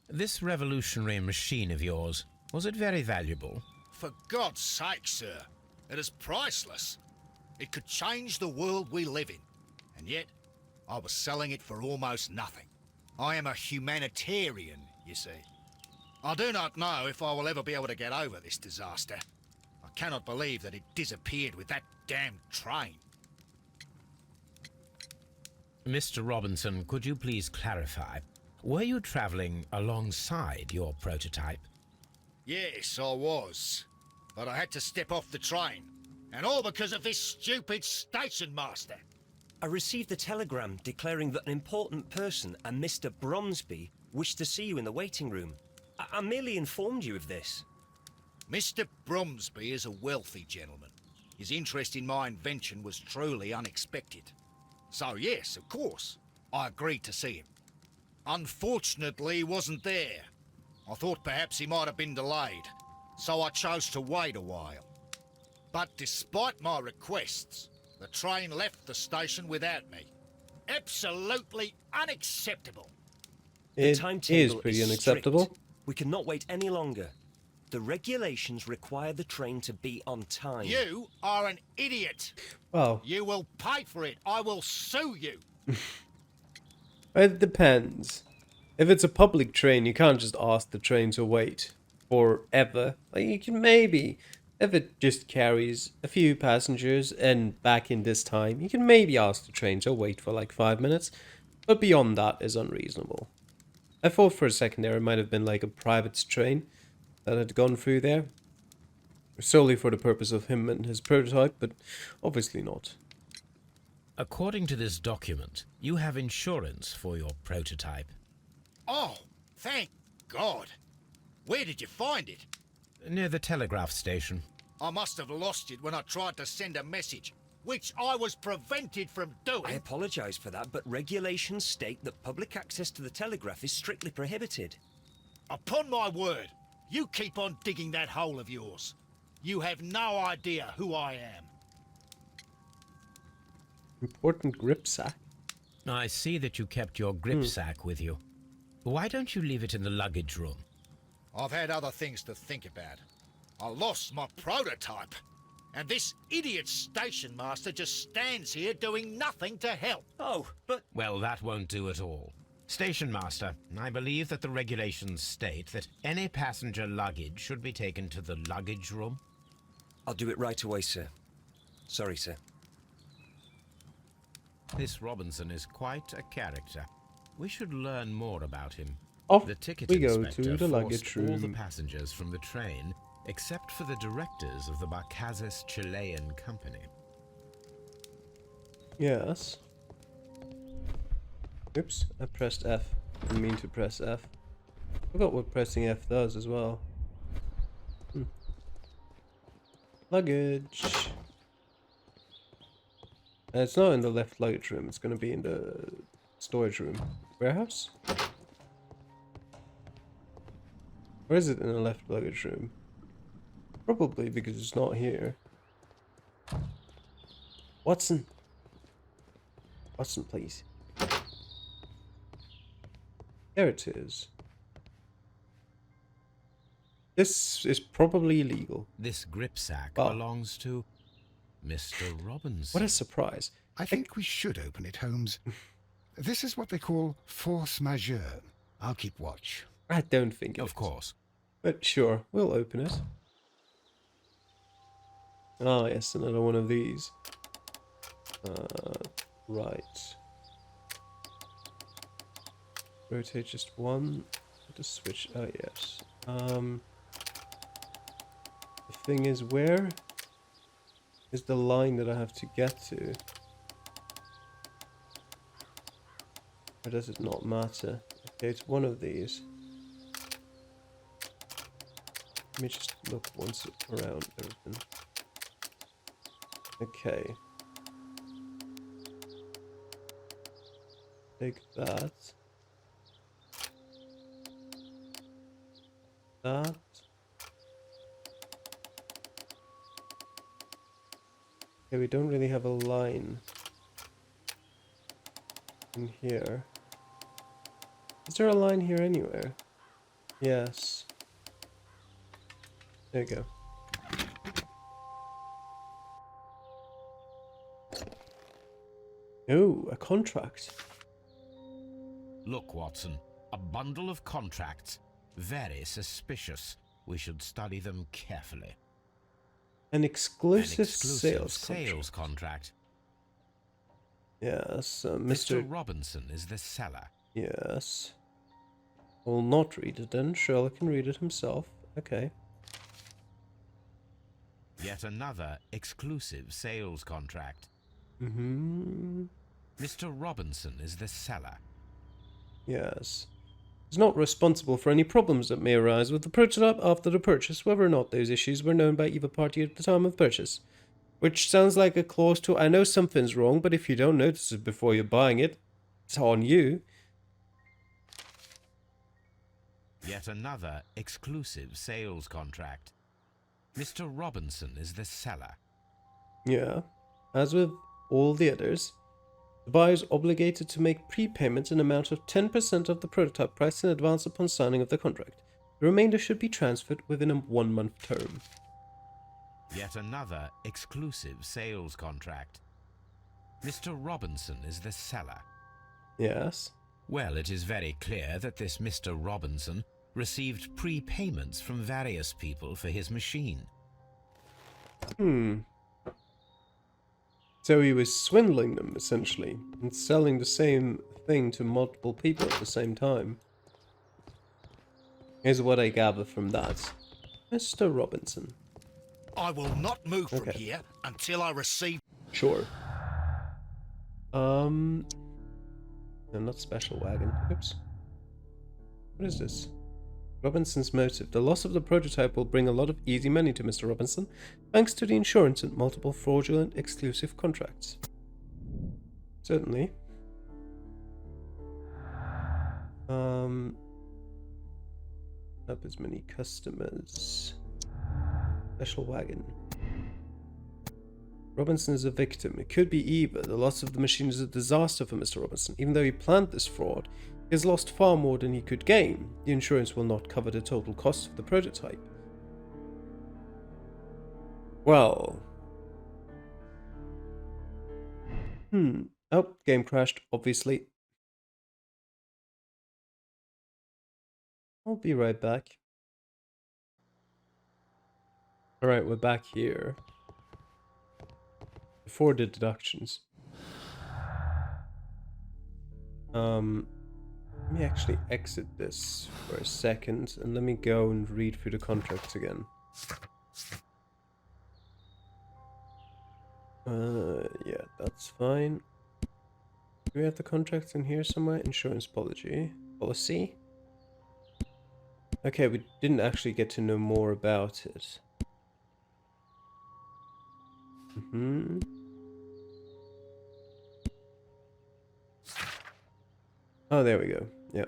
This revolutionary machine of yours, was it very valuable? For God's sake, sir, it is priceless. It could change the world we live in. And yet, I was selling it for almost nothing. I am a humanitarian, you see. I do not know if I will ever be able to get over this disaster. I cannot believe that it disappeared with that damned train. Mr. Robinson, could you please clarify? Were you travelling alongside your prototype? Yes, I was. But I had to step off the train. And all because of this stupid station master. I received a telegram declaring that an important person, a Mr. Bromsby, wished to see you in the waiting room. I merely informed you of this. Mr. Bromsby is a wealthy gentleman. His interest in my invention was truly unexpected. So yes, of course, I agreed to see him. Unfortunately, he wasn't there. I thought perhaps he might have been delayed, so I chose to wait a while. But despite my requests, the train left the station without me. Absolutely unacceptable. The It timetable is pretty is unacceptable. strict. We cannot wait any longer. The regulations require the train to be on time. You are an idiot. Well, You will pay for it. I will sue you. it depends. If it's a public train, you can't just ask the train to wait forever. Like, you can maybe, if it just carries a few passengers and back in this time, you can maybe ask the train to wait for like 5 minutes. But beyond that is unreasonable. I thought for a second there it might have been like a private train that had gone through there. Solely for the purpose of him and his prototype, but obviously not. According to this document, you have insurance for your prototype. Oh, thank God. Where did you find it? Near the telegraph station. I must have lost it when I tried to send a message, which I was prevented from I doing. apologise for that, but regulations state that public access to the telegraph is strictly prohibited. Upon my word, you keep on digging that hole of yours. You have no idea who I am. Important grip sack. I see that you kept your grip sack with you. Why don't you leave it in the luggage room? I've had other things to think about. I lost my prototype. And this idiot station master just stands here doing nothing to help. Oh, but Well, that won't do at all. Station master, I believe that the regulations state that any passenger luggage should be taken to the luggage room. I'll do it right away, sir. Sorry, sir. This Robinson is quite a character. We should learn more about him. Off The ticket we go inspector to the forced luggage all the room. passengers from the train except for the directors of the Barcazes Chilean Company. Yes. Oops, I pressed F. I didn't mean to press F. Forgot what pressing F does as well. Luggage. It's not in the left luggage room, it's gonna be in the storage room. Warehouse? Or is it in the left luggage room? Probably because it's not here. Watson! Watson, please. There it is. This is probably illegal. This grip sack Oh. belongs to Mr. Robinson. What a surprise. I think we should open it, Holmes. This is what they call force majeure. I'll keep watch. I don't think it Of is. course. But sure, we'll open it. Ah, yes, another one of these. Right. Rotate just one. The switch. Oh, yes. The thing is, where is the line that I have to get to? Or does it not matter? Okay, it's one of these. Let me just look once around everything. Okay. Take that. That. Okay, we don't really have a line in here. Is there a line here anywhere? Yes. There you go. Oh, a contract. Look, Watson, a bundle of contracts. Very suspicious. We should study them carefully. An exclusive, An exclusive sales contract. Yes, Mr. Robinson is the seller. Yes. I will not read it then. Sherlock can read it himself. Okay. Yet another exclusive sales contract. Mm-hmm. Mr. Robinson is the seller. Yes. Is not responsible for any problems that may arise with the prototype after the purchase, whether or not those issues were known by either party at the time of purchase. Which sounds like a clause to, I know something's wrong, but if you don't notice it before you're buying it, it's on you. Yet another exclusive sales contract. Mr. Robinson is the seller. Yeah. As with all the others, the buyer is obligated to make prepayment in amount of 10% of the prototype price in advance upon signing of the contract. The remainder should be transferred within a 1-month term. Yet another exclusive sales contract. Mr. Robinson is the seller. Yes. Well, it is very clear that this Mr. Robinson received prepayments from various people for his machine. So he was swindling them, essentially, and selling the same thing to multiple people at the same time. Here's what I gather from that. Mr. Robinson. I will not move from Okay. here until I receive... Sure. No, not special wagon. Oops. What is this? Robinson's motive. The loss of the prototype will bring a lot of easy money to Mr. Robinson, thanks to the insurance and multiple fraudulent exclusive contracts. Certainly. Up as many customers. Special wagon. Robinson is a victim. It could be either. The loss of the machine is a disaster for Mr. Robinson. Even though he planned this fraud, he has lost far more than he could gain. The insurance will not cover the total cost of the prototype. Well. Oh, game crashed, obviously. I'll be right back. Alright, we're back here. Before the deductions. Let me actually exit this for a second and let me go and read through the contracts again. Yeah, that's fine. Do we have the contracts in here somewhere? Insurance policy. Okay, we didn't actually get to know more about it. Oh, there we go. Yeah.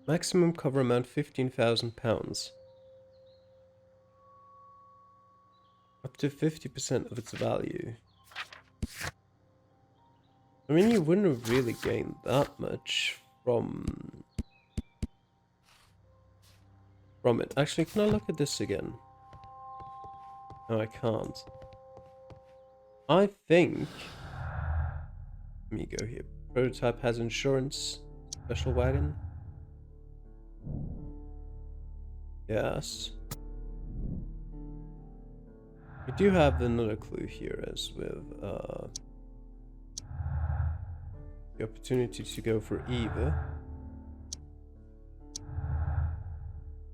Maximum cover amount £15,000. Up to 50% of its value. I mean, you wouldn't have really gained that much from it. Actually, can I look at this again? No, I can't. I think... Let me go here. Prototype has insurance. Special wagon. Yes. We do have another clue here as with the opportunity to go for either.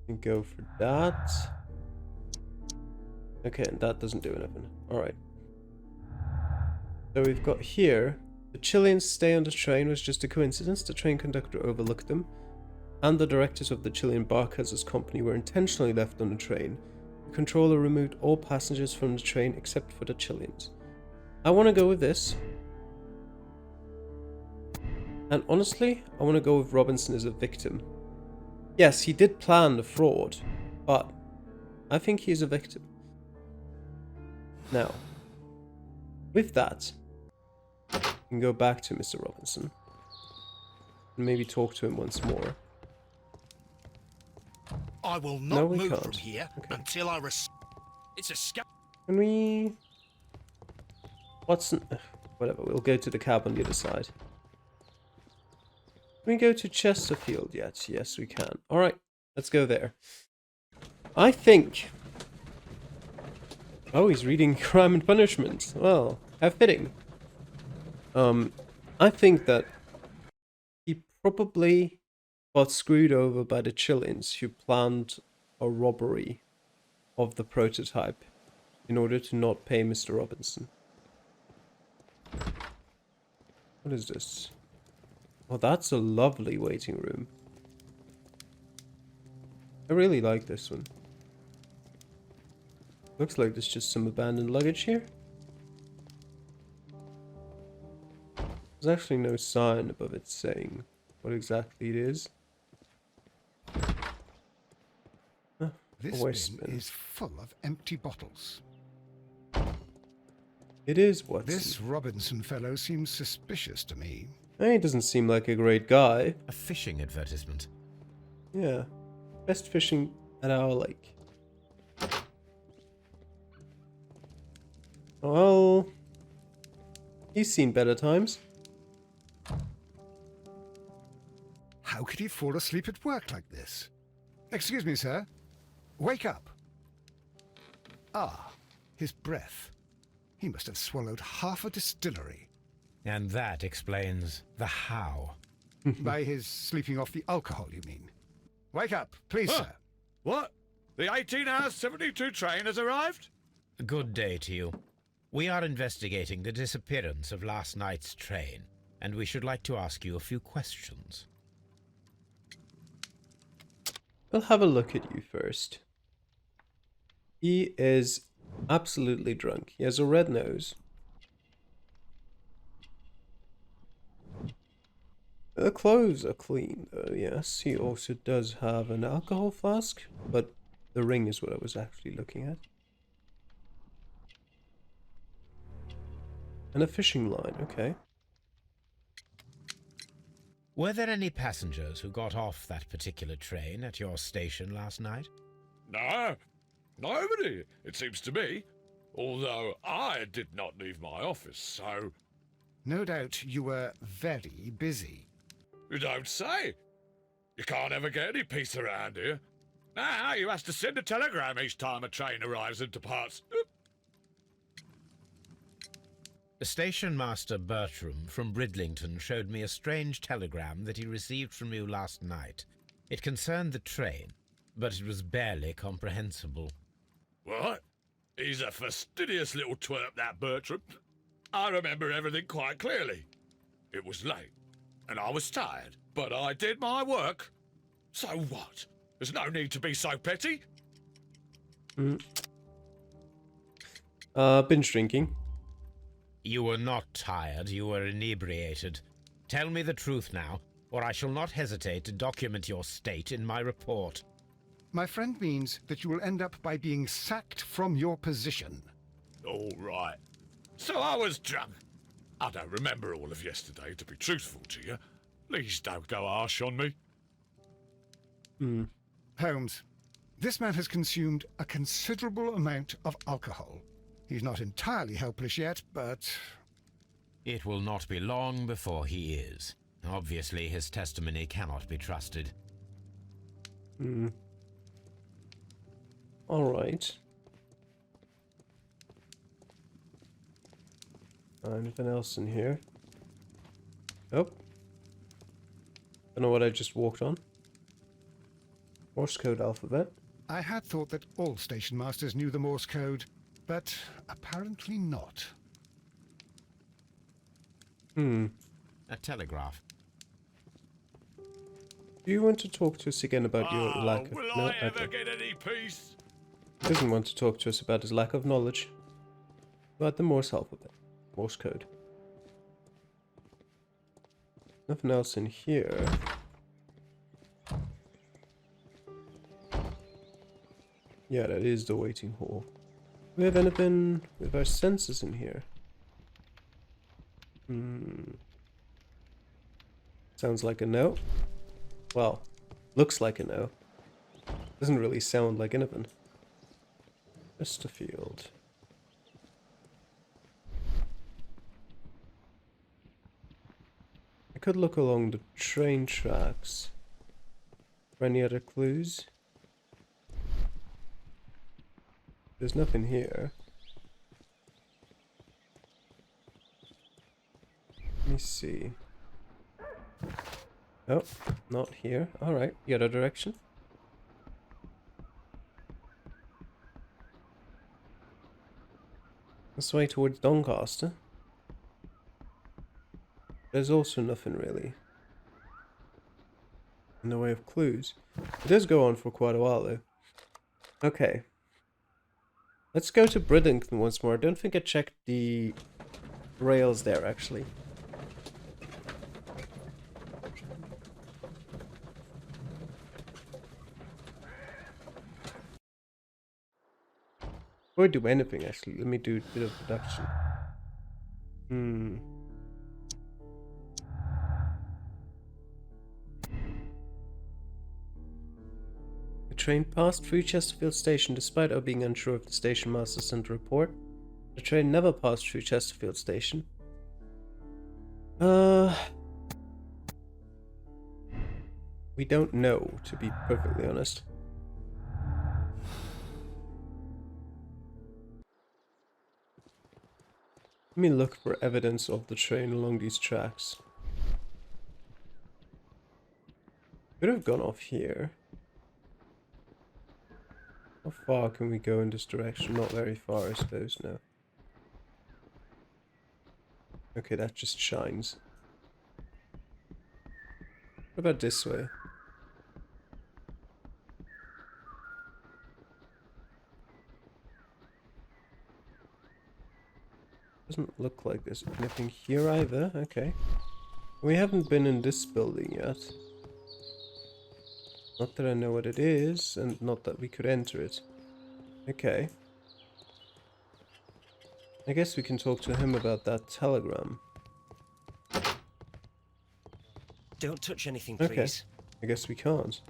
And go for that. Okay, and that doesn't do anything. Alright. So we've got here, the Chileans' stay on the train was just a coincidence. The train conductor overlooked them, and the directors of the Chilean Barcazes company were intentionally left on the train. The controller removed all passengers from the train except for the Chileans. I want to go with this. And honestly, I want to go with Robinson as a victim. Yes, he did plan the fraud, but I think he is a victim. Now, with that, we can go back to Mr. Robinson and maybe talk to him once more. I will No, not we move can't. from here Okay. until I It's a scam. Can we... Watson... Whatever, we'll go to the cab on the other side. Can we go to Chesterfield yet? Yes, we can. Alright, let's go there. I think... Oh, he's reading Crime and Punishment. Well, how fitting. I think that he probably got screwed over by the Chileans who planned a robbery of the prototype in order to not pay Mr. Robinson. What is this? Oh, that's a lovely waiting room. I really like this one. Looks like there's just some abandoned luggage here. There's actually no sign above it saying what exactly it is. This a waste bin bin. is full of empty bottles. It is Watson. This Robinson fellow seems suspicious to me. He doesn't seem like a great guy. A fishing advertisement. Yeah. Best fishing at our lake. Well, he's seen better times. How could he fall asleep at work like this? Excuse me, sir. Wake up. Ah, his breath. He must have swallowed half a distillery. And that explains the how. By his sleeping off the alcohol, you mean? Wake up, please, Huh. sir. What? The 18-hour 72 train has arrived? Good day to you. We are investigating the disappearance of last night's train, and we should like to ask you a few questions. We'll have a look at you first. He is absolutely drunk. He has a red nose. The clothes are clean, though, yes. He also does have an alcohol flask, but the ring is what I was actually looking at. And a fishing line, okay. Were there any passengers who got off that particular train at your station last night? No, nobody, it seems to me. Although I did not leave my office, so... No doubt you were very busy. You don't say. You can't ever get any peace around here. Now you have to send a telegram each time a train arrives and departs. Station Master Bertram from Bridlington showed me a strange telegram that he received from you last night. It concerned the train, but it was barely comprehensible. What? He's a fastidious little twerp, that Bertram. I remember everything quite clearly. It was late, and I was tired, but I did my work. So what? There's no need to be so petty. Binge drinking. You were not tired, you were inebriated. Tell me the truth now, or I shall not hesitate to document your state in my report. My friend means that you will end up by being sacked from your position. All right. So I was drunk. I don't remember all of yesterday, to be truthful to you. Please don't go harsh on me. Holmes, this man has consumed a considerable amount of alcohol. He's not entirely helpless yet, but... It will not be long before he is. Obviously, his testimony cannot be trusted. Alright. Anything else in here? Oh. Don't know what I just walked on. Morse code alphabet. I had thought that all station masters knew the Morse code, but apparently not. A telegraph. Do you want to talk to us again about your lack of... Will No, I ever don't. get any peace? He doesn't want to talk to us about his lack of knowledge. About the Morse alphabet. Morse code. Nothing else in here. Yeah, that is the waiting hall. Do we have anything with our sensors in here? Sounds like a no. Well, looks like a no. Doesn't really sound like anything. Chesterfield. I could look along the train tracks for any other clues. There's nothing here. Let me see. Oh, not here. Alright, the other direction. This way towards Doncaster. There's also nothing really in the way of clues. It does go on for quite a while though. Okay. Let's go to Bridlington once more. I don't think I checked the rails there actually. Or do anything actually. Let me do a bit of production. The train passed through Chesterfield Station despite our being unsure if the station master sent a report. The train never passed through Chesterfield Station. We don't know, to be perfectly honest. Let me look for evidence of the train along these tracks. Could have gone off here. How far can we go in this direction? Not very far, I suppose, no. Okay, that just shines. What about this way? Doesn't look like there's anything here either. Okay. We haven't been in this building yet. Not that I know what it is, and not that we could enter it. Okay. I guess we can talk to him about that telegram. Don't touch anything, please. Okay. I guess we can't.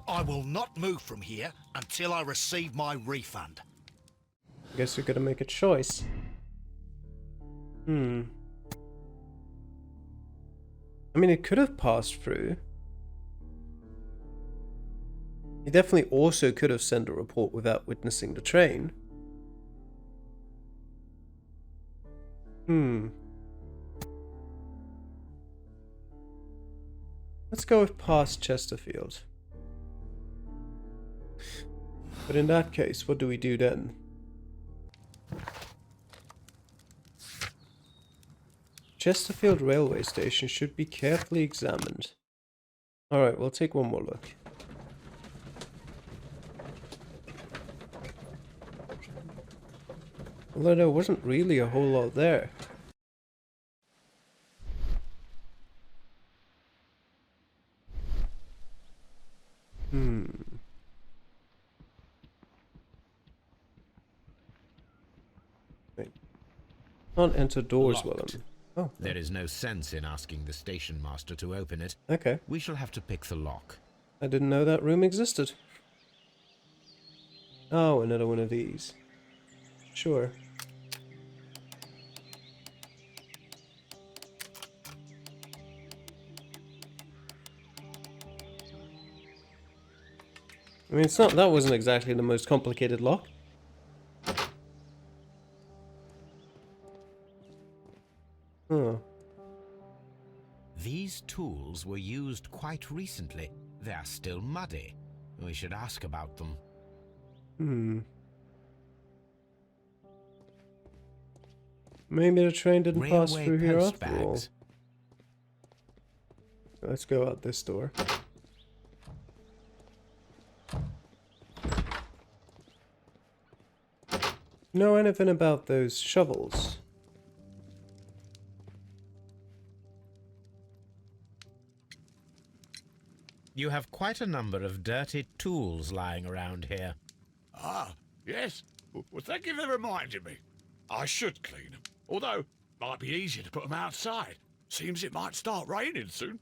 I will not move from here until I receive my refund. I guess we're gonna make a choice. I mean, it could have passed through. He definitely also could have sent a report without witnessing the train. Let's go with past Chesterfield. But in that case, what do we do then? Chesterfield railway station should be carefully examined. Alright, we'll take one more look. Although there wasn't really a whole lot there. Wait. Can't enter doors while Locked. I'm... Oh, There is no sense in asking the station master to open it. okay. We shall have to pick the lock. I didn't know that room existed. Oh, another one of these. Sure. I mean, that wasn't exactly the most complicated lock. Huh. These tools were used quite recently. They are still muddy. We should ask about them. Maybe the train didn't pass Railway through here post after all. bags. Let's go out this door. Know anything about those shovels? You have quite a number of dirty tools lying around here. Ah, yes. Well, thank you for reminding me. I should clean them. Although, might be easier to put them outside. Seems it might start raining soon.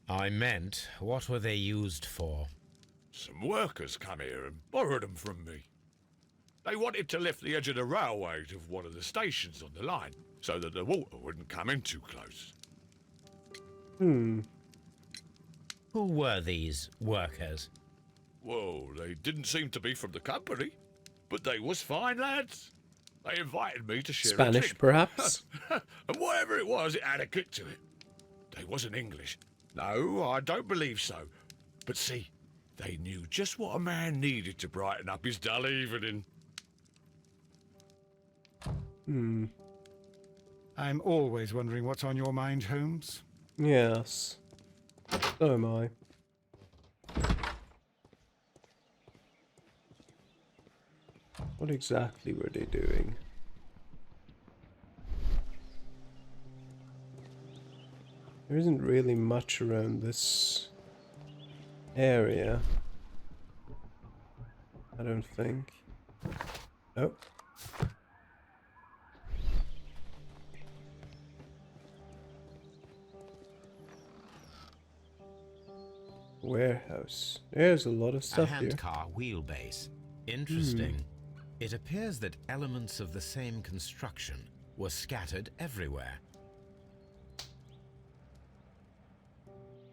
I meant, what were they used for? Some workers come here and borrowed 'em from me. They wanted to lift the edge of the railway to one of the stations on the line, so that the water wouldn't come in too close. Hmm. Who were these workers? Well, they didn't seem to be from the company, but they was fine lads. They invited me to share a Spanish, drink. perhaps? And whatever it was, it had a kick to it. They wasn't English. No, I don't believe so. But see, they knew just what a man needed to brighten up his dull evening. Hmm. I'm always wondering what's on your mind, Holmes. Yes. So am I. What exactly were they doing? There isn't really much around this area, I don't think. Oh. Warehouse. There's a lot of A stuff here. handcar wheelbase. Interesting. It appears that elements of the same construction were scattered everywhere.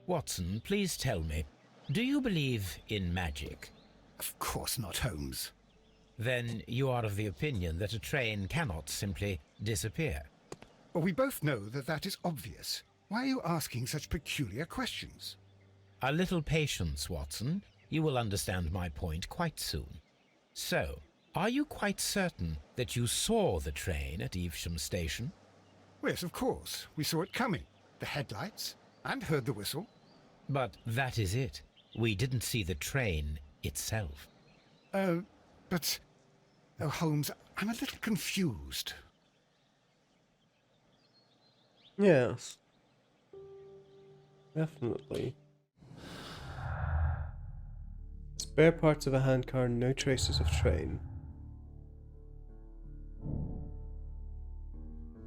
Watson, please tell me, do you believe in magic? Of course not, Holmes. Then you are of the opinion that a train cannot simply disappear. Well, we both know that that is obvious. Why are you asking such peculiar questions? A little patience, Watson. You will understand my point quite soon. So, are you quite certain that you saw the train at Evesham Station? Yes, of course. We saw it coming. The headlights. And heard the whistle. But that is it. We didn't see the train itself. But... Oh, Holmes, I'm a little confused. Yes. Definitely. Spare parts of a handcar, no traces of train.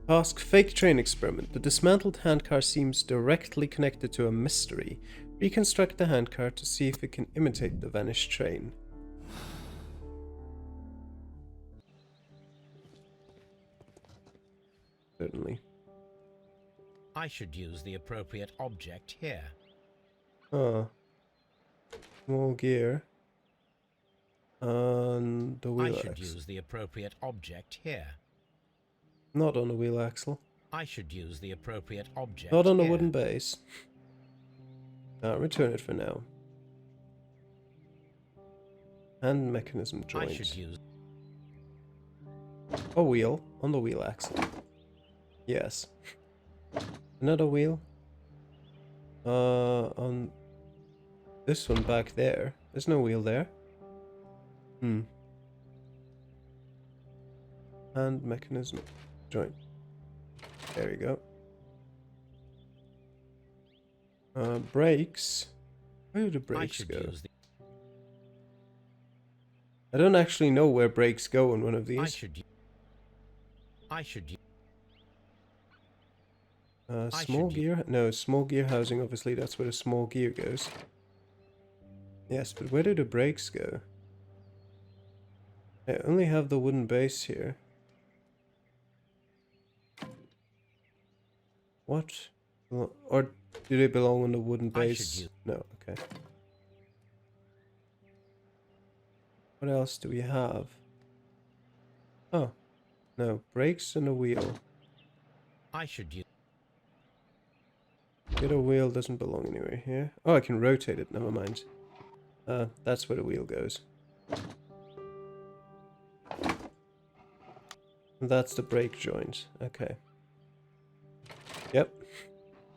Task fake train experiment. The dismantled handcar seems directly connected to a mystery. Reconstruct the handcar to see if it can imitate the vanished train. Certainly. I should use the appropriate object here. Ah. Small gear. On the I wheel should axle. use the appropriate object here. Not on the wheel axle. I should use the appropriate object Not on a here. wooden base. Return it for now. Hand mechanism I joint. should use... A wheel on the wheel axle. Yes. Another wheel. On this one back there. There's no wheel there. Hand mechanism joint. There we go. Brakes. Where do the I brakes should go? use the... I don't actually know where brakes go in one of these. I should... Small should gear? No, small gear housing, obviously that's where the small gear goes. Yes, but where do the brakes go? I only have the wooden base here. What? Or do they belong on the wooden I should base? use- No, okay. What else do we have? Oh, no, brakes and a wheel. I should use... The other wheel doesn't belong anywhere here. Oh, I can rotate it, never mind. That's where the wheel goes. That's the brake joint. Okay. Yep.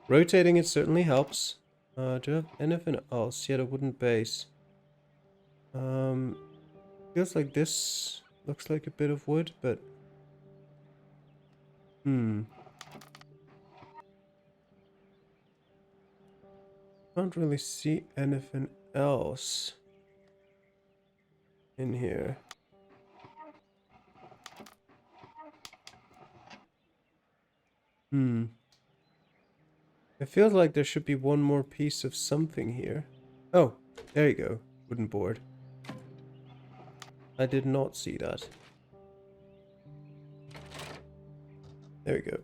Rotating it certainly helps. Do you have anything else? Yeah, the wooden base. Feels like this looks like a bit of wood, but... Can't really see anything else in here. It feels like there should be one more piece of something here. Oh, there you go. wooden board. I did not see that. There we go.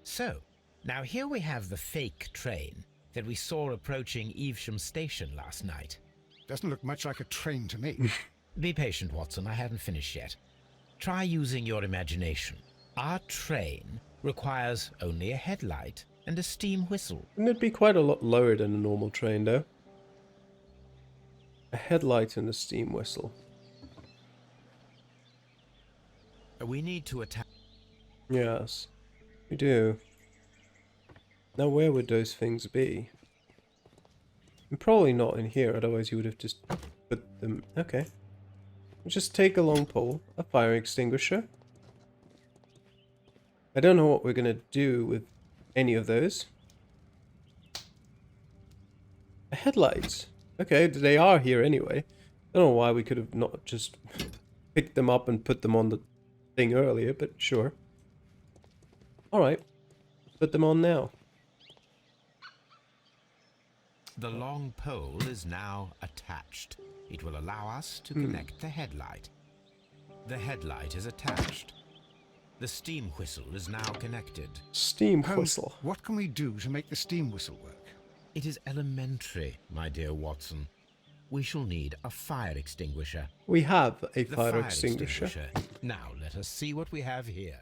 So, now here we have the fake train that we saw approaching Evesham Station last night. Doesn't look much like a train to me. Be patient, Watson, I haven't finished yet. Try using your imagination. Our train requires only a headlight and a steam whistle. Wouldn't it be quite a lot lower than a normal train, though? A headlight and a steam whistle. We need to attack. Yes, we do. Now, where would those things be? And probably not in here, otherwise you would have just put them... Okay. Just take a long pole, a fire extinguisher. I don't know what we're gonna do with any of those. Headlights. Okay, they are here anyway. I don't know why we could have not just picked them up and put them on the thing earlier, but sure. Alright, put them on now. The long pole is now attached. It will allow us to connect the headlight. The headlight is attached. The steam whistle is now connected. Steam Holmes, whistle. what can we do to make the steam whistle work? It is elementary, my dear Watson. We shall need a fire extinguisher. We have a The fire extinguisher. Now let us see what we have here.